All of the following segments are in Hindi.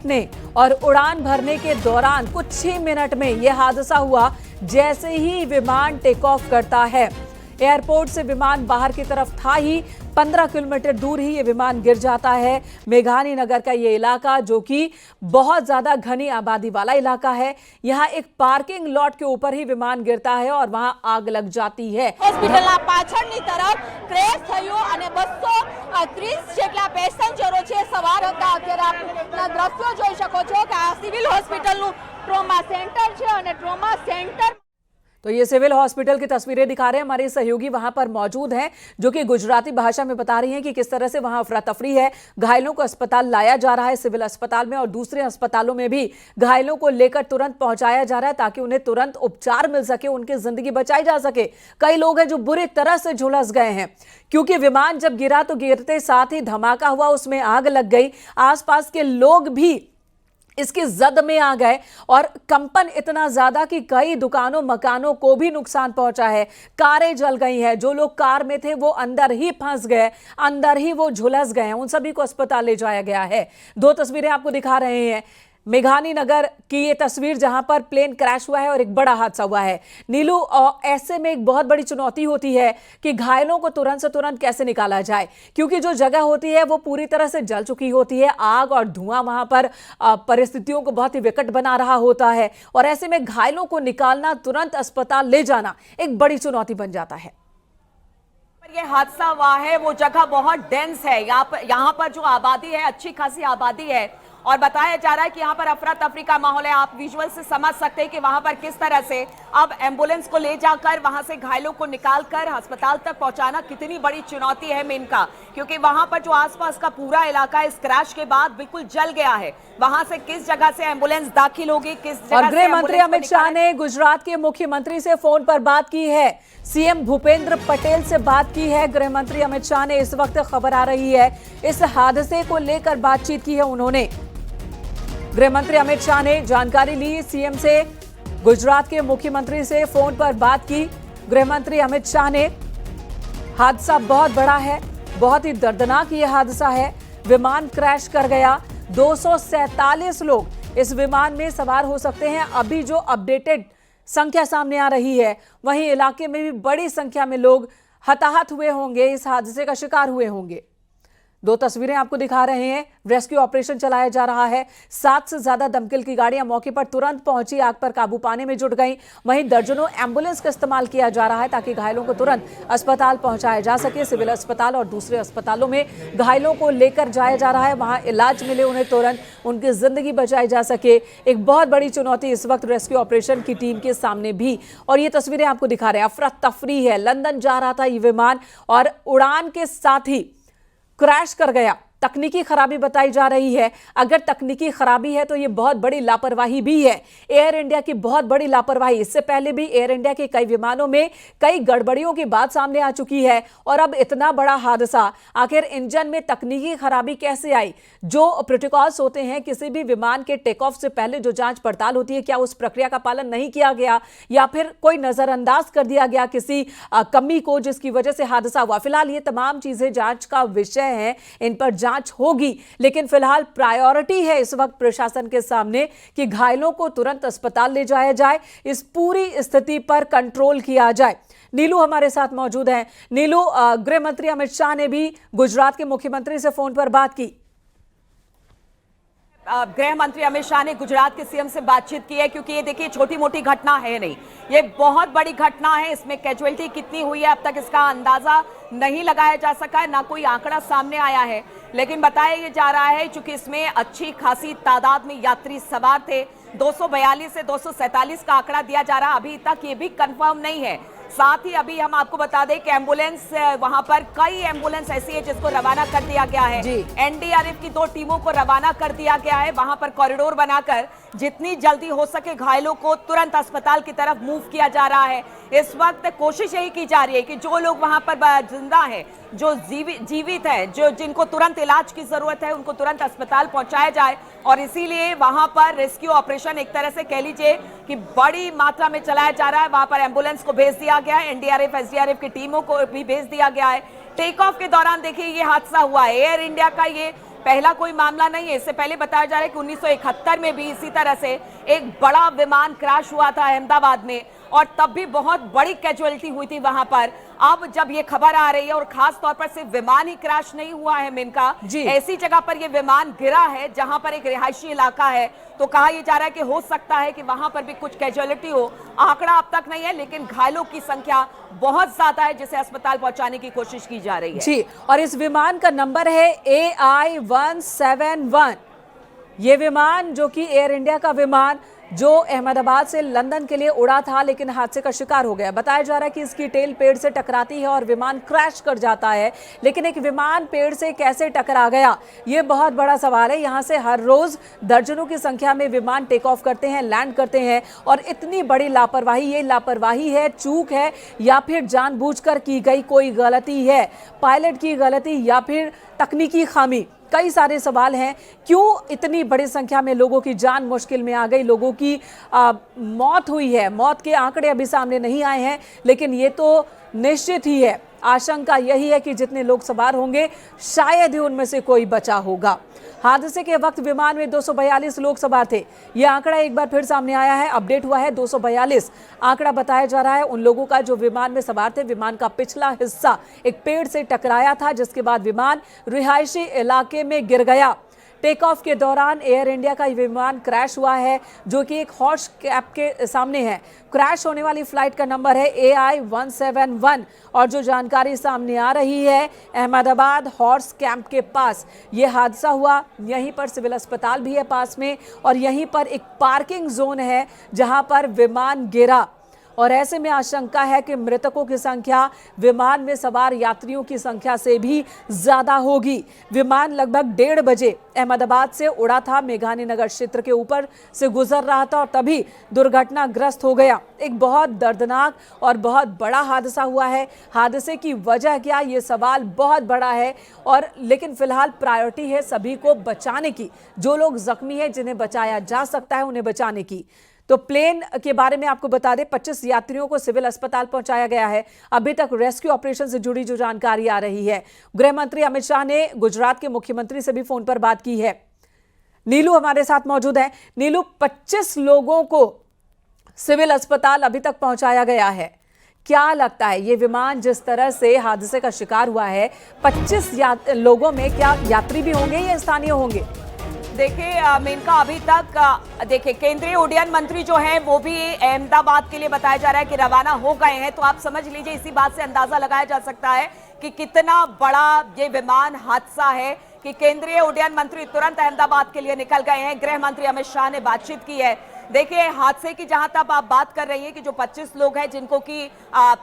ने और उड़ान भरने के दौरान कुछ ही मिनट में यह हादसा हुआ। जैसे ही विमान टेक ऑफ करता है, एयरपोर्ट से विमान बाहर की तरफ था ही 15 किलोमीटर दूर ही ये विमान गिर जाता है। मेघानी नगर का ये इलाका जो कि बहुत ज्यादा घनी आबादी वाला इलाका है, यहाँ एक पार्किंग लॉट के ऊपर ही विमान गिरता है और वहां आग लग जाती है। હોસ્પિટલના પાછળની तरफ ક્રેશ થયો અને 230 જેટલા પેસેન્જરો છે સવાર હતા। અત્યારે આપના દ્રશ્યો જોઈ શકો છો કે આ સિવિલ હોસ્પિટલનું ટ્રોમા સેન્ટર છે અને ટ્રોમા સેન્ટર तो ये सिविल हॉस्पिटल की तस्वीरें दिखा रहे हैं, हमारे सहयोगी वहां पर मौजूद हैं जो कि गुजराती भाषा में बता रही हैं कि किस तरह से वहां अफरा तफरी है। घायलों को अस्पताल लाया जा रहा है सिविल अस्पताल में, और दूसरे अस्पतालों में भी घायलों को लेकर तुरंत पहुंचाया जा रहा है ताकि उन्हें तुरंत उपचार मिल सके, उनकी जिंदगी बचाई जा सके। कई लोग हैं जो बुरी तरह से झुलस गए हैं क्योंकि विमान जब गिरा तो गिरते साथ ही धमाका हुआ, उसमें आग लग गई। आसपास के लोग भी इसकी जद में आ गए और कंपन इतना ज्यादा कि कई दुकानों मकानों को भी नुकसान पहुंचा है। कारें जल गई हैं, जो लोग कार में थे वो अंदर ही फंस गए, अंदर ही वो झुलस गए हैं। उन सभी को अस्पताल ले जाया गया है। दो तस्वीरें आपको दिखा रहे हैं, मेघानी नगर की ये तस्वीर जहां पर प्लेन क्रैश हुआ है और एक बड़ा हादसा हुआ है। नीलू, ऐसे में एक बहुत बड़ी चुनौती होती है कि घायलों को तुरंत से तुरंत कैसे निकाला जाए, क्योंकि जो जगह होती है वो पूरी तरह से जल चुकी होती है। आग और धुआं वहां पर परिस्थितियों को बहुत ही विकट बना रहा होता है और ऐसे में घायलों को निकालना, तुरंत अस्पताल ले जाना एक बड़ी चुनौती बन जाता है। ये हादसा हुआ है वो जगह बहुत डेंस है, यहाँ पर जो आबादी है अच्छी खासी आबादी है और बताया जा रहा है कि यहाँ पर अफरा तफरी का माहौल है। आप विजुअल से समझ सकते हैं कि वहां पर किस तरह से अब एम्बुलेंस को ले जाकर वहां से घायलों को निकालकर अस्पताल तक पहुंचाना कितनी बड़ी चुनौती है मेन का, क्योंकि वहां पर जो आसपास का पूरा इलाका इस क्रैश के बाद बिल्कुल जल गया है। वहां से किस जगह से एम्बुलेंस दाखिल होगी, किस जगह और गृह मंत्री अमित शाह ने गुजरात के मुख्यमंत्री से फोन पर बात की है, सीएम भूपेंद्र पटेल से बात की है। गृह मंत्री अमित शाह ने इस वक्त खबर आ रही है इस हादसे को लेकर बातचीत की है उन्होंने। गृह मंत्री अमित शाह ने जानकारी ली सीएम से, गुजरात के मुख्यमंत्री से फोन पर बात की। गृह मंत्री अमित शाह ने, हादसा बहुत बड़ा है, बहुत ही दर्दनाक ये हादसा है। विमान क्रैश कर गया, 247 लोग इस विमान में सवार हो सकते हैं। अभी जो अपडेटेड संख्या सामने आ रही है, वहीं इलाके में भी बड़ी संख्या में लोग हताहत हुए होंगे, इस हादसे का शिकार हुए होंगे। दो तस्वीरें आपको दिखा रहे हैं, रेस्क्यू ऑपरेशन चलाया जा रहा है। 7 से ज्यादा दमकल की गाड़ियां मौके पर तुरंत पहुंची, आग पर काबू पाने में जुट गई। वहीं दर्जनों एम्बुलेंस का इस्तेमाल किया जा रहा है ताकि घायलों को तुरंत अस्पताल पहुंचाया जा सके। सिविल अस्पताल और दूसरे अस्पतालों में घायलों को लेकर जाया जा रहा है, वहां इलाज मिले, उन्हें तुरंत उनकी जिंदगी बचाई जा सके। एक बहुत बड़ी चुनौती इस वक्त रेस्क्यू ऑपरेशन की टीम के सामने भी। और ये तस्वीरें आपको दिखा रहे हैं, अफरा तफरी है। लंदन जा रहा था ये विमान और उड़ान के साथ ही क्रैश कर गया। तकनीकी खराबी बताई जा रही है। अगर तकनीकी खराबी है तो ये बहुत बड़ी लापरवाही भी है, एयर इंडिया की बहुत बड़ी लापरवाही। इससे पहले भी एयर इंडिया के कई विमानों में कई गड़बड़ियों की बात सामने आ चुकी है और अब इतना बड़ा हादसा। आखिर इंजन में तकनीकी खराबी कैसे आई? जो प्रोटोकॉल्स होते हैं किसी भी विमान के टेक ऑफ से पहले जो जांच पड़ताल होती है, क्या उस प्रक्रिया का पालन नहीं किया गया या फिर कोई नजरअंदाज कर दिया गया किसी कमी को, जिसकी वजह से हादसा हुआ? फिलहाल ये तमाम चीजें जांच का विषय है, इन पर जांच होगी, लेकिन फिलहाल प्रायोरिटी है इस वक्त प्रशासन के सामने कि घायलों को तुरंत अस्पताल ले जाया जाए, इस पूरी स्थिति पर कंट्रोल किया जाए। नीलू हमारे साथ मौजूद हैं। नीलू, गृह मंत्री अमित शाह ने भी गुजरात के मुख्यमंत्री से फोन पर बात की। गृह मंत्री अमित शाह ने गुजरात के सीएम से बातचीत की है, क्योंकि ये देखिए छोटी मोटी घटना है नहीं, ये बहुत बड़ी घटना है। इसमें कैजुअलिटी कितनी हुई है अब तक इसका अंदाजा नहीं लगाया जा सका है, ना कोई आंकड़ा सामने आया है, लेकिन बताया ये जा रहा है चूंकि इसमें अच्छी खासी तादाद में यात्री सवार थे। 242 से 247 का आंकड़ा दिया जा रहा, अभी तक ये भी कंफर्म नहीं है। साथ ही अभी हम आपको बता दें कि एम्बुलेंस, वहां पर कई एम्बुलेंस ऐसी है जिसको रवाना कर दिया गया है। एनडीआरएफ की 2 टीमों को रवाना कर दिया गया है, वहां पर कॉरिडोर बनाकर जितनी जल्दी हो सके घायलों को तुरंत अस्पताल की तरफ मूव किया जा रहा है। इस वक्त कोशिश यही की जा रही है कि जो लोग वहां पर जिंदा हैं, जो जीवित हैं, जो जिनको तुरंत इलाज की जरूरत है, उनको तुरंत अस्पताल पहुंचाया जाए। और इसीलिए वहां पर रेस्क्यू ऑपरेशन एक तरह से कह लीजिए कि बड़ी मात्रा में चलाया जा रहा है। वहां पर एम्बुलेंस को भेज दिया गया है, एनडीआरएफ एसडीआरएफ की टीमों को भी भेज दिया गया है। टेक ऑफ के दौरान देखिए ये हादसा हुआ है। एयर इंडिया का ये पहला कोई मामला नहीं है। इससे पहले बताया जा रहा है कि 1971 में भी इसी तरह से एक बड़ा विमान क्रैश हुआ था अहमदाबाद में, और तब भी बहुत बड़ी कैजुअलिटी हुई थी वहां पर। अब जब ये खबर आ रही है, और खास तौर पर सिर्फ विमान ही क्रैश नहीं हुआ है मेनका, ऐसी जगह पर ये विमान गिरा है जहां पर एक रिहायशी इलाका है, तो कहा यह जा रहा है कि हो सकता है कि वहां पर भी कुछ कैजुअलिटी हो। आंकड़ा अब तक नहीं है, लेकिन घायलों की संख्या बहुत ज्यादा है जिसे अस्पताल पहुंचाने की कोशिश की जा रही है। जी, और इस विमान का नंबर है AI-171। ये विमान जो कि एयर इंडिया का विमान जो अहमदाबाद से लंदन के लिए उड़ा था, लेकिन हादसे का शिकार हो गया। बताया जा रहा है कि इसकी टेल पेड़ से टकराती है और विमान क्रैश कर जाता है। लेकिन एक विमान पेड़ से कैसे टकरा गया, ये बहुत बड़ा सवाल है। यहाँ से हर रोज दर्जनों की संख्या में विमान टेक ऑफ करते हैं, लैंड करते हैं, और इतनी बड़ी लापरवाही, ये लापरवाही है, चूक है, या फिर जानबूझकर की गई कोई गलती है, पायलट की गलती या फिर तकनीकी खामी। कई सारे सवाल हैं। क्यों इतनी बड़ी संख्या में लोगों की जान मुश्किल में आ गई, लोगों की मौत हुई है। मौत के आंकड़े अभी सामने नहीं आए हैं, लेकिन ये तो निश्चित ही है, आशंका यही है कि जितने लोग सवार होंगे शायद ही उनमें से कोई बचा होगा। हादसे के वक्त विमान में 242 लोग सवार थे। यह आंकड़ा एक बार फिर सामने आया है, अपडेट हुआ है 242 आंकड़ा बताया जा रहा है उन लोगों का जो विमान में सवार थे। विमान का पिछला हिस्सा एक पेड़ से टकराया था, जिसके बाद विमान रिहायशी इलाके में गिर गया। टेक ऑफ के दौरान एयर इंडिया का विमान क्रैश हुआ है, जो कि एक हॉर्स कैप के सामने है। क्रैश होने वाली फ्लाइट का नंबर है AI-171, और जो जानकारी सामने आ रही है, अहमदाबाद हॉर्स कैंप के पास ये हादसा हुआ। यहीं पर सिविल अस्पताल भी है पास में, और यहीं पर एक पार्किंग जोन है जहां पर विमान गिरा। और ऐसे में आशंका है कि मृतकों की संख्या विमान में सवार यात्रियों की संख्या से भी ज्यादा होगी। विमान लगभग 1:30 बजे अहमदाबाद से उड़ा था, मेघानी नगर क्षेत्र के ऊपर से गुजर रहा था, और तभी दुर्घटनाग्रस्त हो गया। एक बहुत दर्दनाक और बहुत बड़ा हादसा हुआ है। हादसे की वजह क्या, ये सवाल बहुत बड़ा है, और लेकिन फिलहाल प्रायोरिटी है सभी को बचाने की। जो लोग जख्मी हैं, जिन्हें बचाया जा सकता है, उन्हें बचाने की। तो प्लेन के बारे में आपको बता दें, 25 यात्रियों को सिविल अस्पताल पहुंचाया गया है। अभी तक रेस्क्यू ऑपरेशन से जुड़ी जो जानकारी आ रही है, गृह मंत्री अमित शाह ने गुजरात के मुख्यमंत्री से भी फोन पर बात की है। नीलू हमारे साथ मौजूद है। नीलू, 25 लोगों को सिविल अस्पताल अभी तक पहुंचाया गया है। क्या लगता है, ये विमान जिस तरह से हादसे का शिकार हुआ है, 25 लोगों में क्या यात्री भी होंगे या स्थानीय होंगे? देखिए मेनका, अभी तक देखिए केंद्रीय उड्डयन मंत्री जो हैं वो भी अहमदाबाद के लिए बताया जा रहा है कि रवाना हो गए हैं। तो आप समझ लीजिए, इसी बात से अंदाजा लगाया जा सकता है कि कितना बड़ा ये विमान हादसा है कि केंद्रीय उड्डयन मंत्री तुरंत अहमदाबाद के लिए निकल गए हैं। गृह मंत्री अमित शाह ने बातचीत की है। देखिए हादसे की जहां तक आप बात कर रही हैं कि जो 25 लोग हैं जिनको कि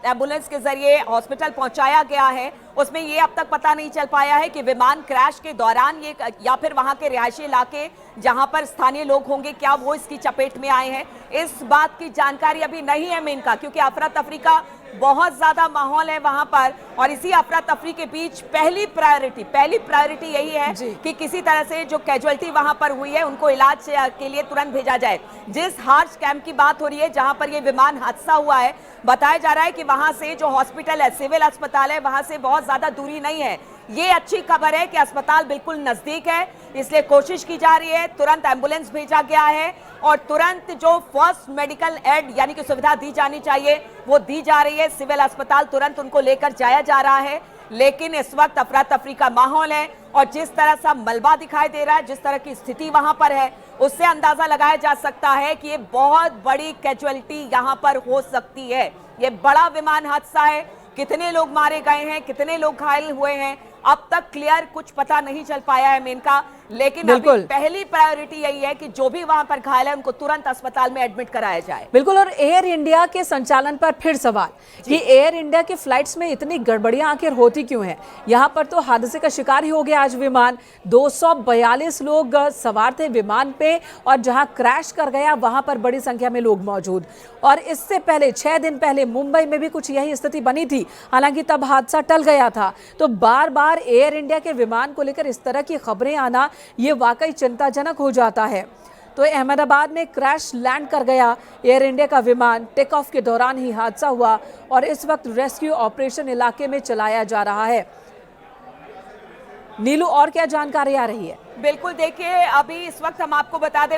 एम्बुलेंस के जरिए हॉस्पिटल पहुंचाया गया है, उसमें ये अब तक पता नहीं चल पाया है कि विमान क्रैश के दौरान ये या फिर वहां के रिहायशी इलाके जहां पर स्थानीय लोग होंगे, क्या वो इसकी चपेट में आए हैं। इस बात की जानकारी अभी नहीं है मेनका, क्योंकि अफरा तफरी का बहुत ज्यादा माहौल है वहां पर, और इसी अफरा तफरी के बीच पहली प्रायोरिटी यही है कि किसी तरह से जो कैजुअलिटी वहां पर हुई है उनको इलाज के लिए तुरंत भेजा जाए। जिस हार्स कैंप की बात हो रही है जहां पर ये विमान हादसा हुआ है, बताया जा रहा है कि वहां से जो हॉस्पिटल है, सिविल अस्पताल है, वहां से बहुत ज्यादा दूरी नहीं है। ये अच्छी खबर है कि अस्पताल बिल्कुल नजदीक है, इसलिए कोशिश की जा रही है। तुरंत एम्बुलेंस भेजा गया है, और तुरंत जो फर्स्ट मेडिकल एड यानी कि सुविधा दी जानी चाहिए वो दी जा रही है। सिविल अस्पताल तुरंत उनको लेकर जाया जा रहा है। लेकिन इस वक्त अफरा तफरी का माहौल है, और जिस तरह सा मलबा दिखाई दे रहा है, जिस तरह की स्थिति वहां पर है, उससे अंदाजा लगाया जा सकता है कि ये बहुत बड़ी कैजुअलिटी यहां पर हो सकती है। ये बड़ा विमान हादसा है। कितने लोग मारे गए हैं, कितने लोग घायल हुए हैं, अब तक क्लियर कुछ पता नहीं चल पाया है मेनका। लेकिन अभी पहली प्रायोरिटी यही है कि जो भी वहां पर घायल है उनको तुरंत अस्पताल में एडमिट कराया जाए। बिल्कुल। और एयर इंडिया के संचालन पर फिर सवाल कि एयर इंडिया की फ्लाइट्स में इतनी गड़बड़ियां आखिर होती क्यों हैं? यहां पर तो हादसे का शिकार ही हो गया आज विमान। 242 लोग सवार थे विमान पे, और जहां क्रैश कर गया वहां पर बड़ी संख्या में लोग मौजूद। और इससे पहले 6 दिन पहले मुंबई में भी कुछ यही स्थिति बनी थी, हालांकि तब हादसा टल गया था। तो बार बार एयर इंडिया के विमान को लेकर इस तरह की खबरें आना, ये वाकई चिंताजनक हो जाता है। तो अहमदाबाद में क्रैश लैंड कर गया एयर इंडिया का विमान। टेक ऑफ के दौरान ही हादसा हुआ, और इस वक्त रेस्क्यू ऑपरेशन इलाके में चलाया जा रहा है। नीलू और क्या जानकारी आ रही है? बिल्कुल, देखिए अभी इस वक्त हम आपको बता दें